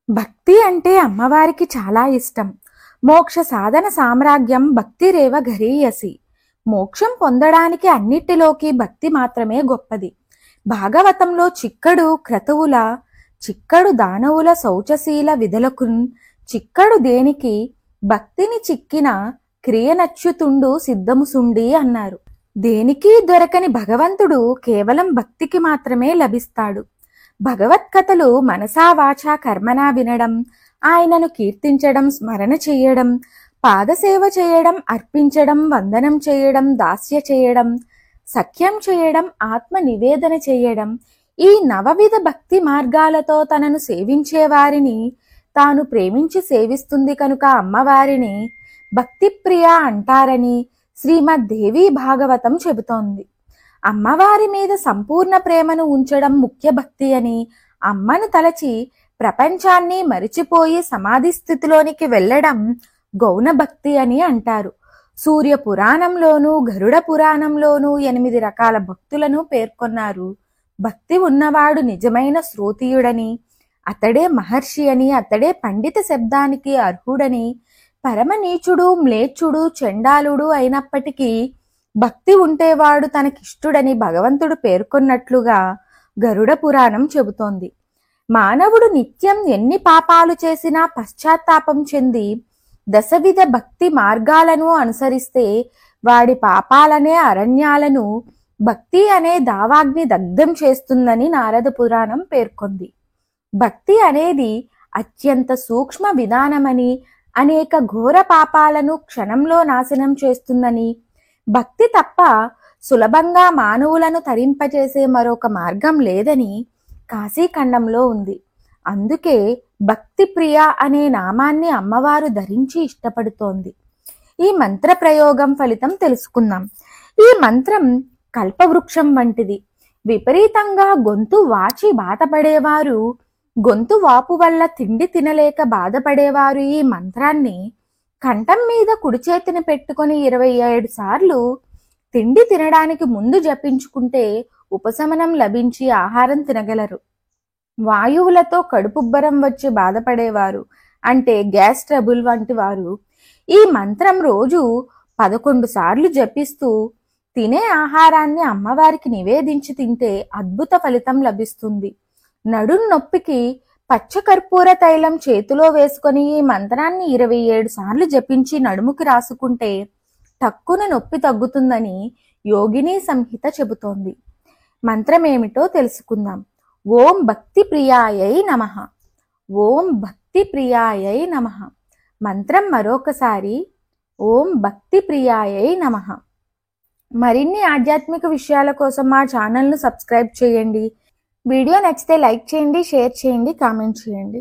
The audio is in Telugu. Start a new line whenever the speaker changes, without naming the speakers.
భక్తి అంటే అమ్మవారికి చాలా ఇష్టం. మోక్ష సాధన సామ్రాజ్యం భక్తిరేవ గరీయసి. మోక్షం పొందడానికి అన్నిటిలోకి భక్తి మాత్రమే గొప్పది. భాగవతంలో చిక్కడు క్రతువుల చిక్కడు దానవుల శౌచశీల విధులకున్ చిక్కడు దేనికి భక్తిని చిక్కిన క్రియనచ్యుతుండు సిద్ధముసుండి అన్నారు. దేనికి దొరకని భగవంతుడు కేవలం భక్తికి మాత్రమే లభిస్తాడు. భగవత్కథలు మనసా వాచా కర్మనా వినడం, ఆయనను కీర్తించడం, స్మరణ చేయడం, పాదసేవ చేయడం, అర్పించడం, వందనం చేయడం, దాస్య చేయడం, సఖ్యం చేయడం, ఆత్మ నివేదన చేయడం, ఈ నవవిధ భక్తి మార్గాలతో తనను సేవించే వారిని తాను ప్రేమించి సేవిస్తుంది కనుక అమ్మవారిని భక్తిప్రియ అంటారని శ్రీమద్దేవి భాగవతం చెబుతోంది. అమ్మవారి మీద సంపూర్ణ ప్రేమను ఉంచడం ముఖ్య భక్తి అని, అమ్మను తలచి ప్రపంచాన్ని మరిచిపోయి సమాధి స్థితిలోనికి వెళ్ళడం గౌణ భక్తి అని అంటారు. సూర్య పురాణంలోనూ గరుడ పురాణంలోనూ 8 రకాల భక్తులను పేర్కొన్నారు. భక్తి ఉన్నవాడు నిజమైన శ్రోతీయుడని, అతడే మహర్షి అని, అతడే పండిత శబ్దానికి అర్హుడని, పరమ నీచుడు, మ్లేచ్చుడు, చండాలుడు అయినప్పటికీ భక్తి ఉంటేవాడు తనకిష్టుడని భగవంతుడు పేర్కొన్నట్లుగా గరుడ పురాణం చెబుతోంది. మానవుడు నిత్యం ఎన్ని పాపాలు చేసినా పశ్చాత్తాపం చెంది దశవిధ భక్తి మార్గాలను అనుసరిస్తే వాడి పాపాలనే అరణ్యాలను భక్తి అనే దావాగ్ని దగ్ధం చేస్తుందని నారద పురాణం పేర్కొంది. భక్తి అనేది అత్యంత సూక్ష్మ విధానమని, అనేక ఘోర పాపాలను క్షణంలో నాశనం చేస్తుందని, భక్తి తప్ప సులభంగా మానవులను తరింపచేసే మరొక మార్గం లేదని కాశీఖండంలో ఉంది. అందుకే భక్తి ప్రియ అనే నామాన్ని అమ్మవారు ధరించి ఇష్టపడుతోంది. ఈ మంత్ర ప్రయోగం ఫలితం తెలుసుకుందాం. ఈ మంత్రం కల్పవృక్షం వంటిది. విపరీతంగా గొంతు వాచి బాధపడేవారు, గొంతు వాపు వల్ల తిండి తినలేక బాధపడేవారు ఈ మంత్రాన్ని కంఠం మీద కుడి చేతిని పెట్టుకొని 27 సార్లు తిండి తినడానికి ముందు జపించుకుంటే ఉపశమనం లభించి ఆహారం తినగలరు. వాయువులతో కడుపుబ్బరం వచ్చి బాధపడేవారు, అంటే గ్యాస్ ట్రబుల్ వంటి వారు ఈ మంత్రం రోజు 11 సార్లు జపిస్తూ తినే ఆహారాన్ని అమ్మవారికి నివేదించి తింటే అద్భుత ఫలితం లభిస్తుంది. నడుం నొప్పికి పచ్చకర్పూర తైలం చేతిలో వేసుకొని ఈ మంత్రాన్ని 27 సార్లు జపించి నడుముకి రాసుకుంటే టక్కున నొప్పి తగ్గుతుందని యోగిని సంహిత చెబుతోంది. మంత్రం ఏమిటో తెలుసుకుందాం. ఓం భక్తి ప్రియాయై నమః. ఓం భక్తి ప్రియాయై నమః. మంత్రం మరొకసారి, ఓం భక్తి ప్రియాయై నమః. మరిన్ని ఆధ్యాత్మిక విషయాల కోసం మా ఛానల్ను సబ్స్క్రైబ్ చేయండి. వీడియో నచ్చితే లైక్ చేయండి, షేర్ చేయండి, కామెంట్ చేయండి.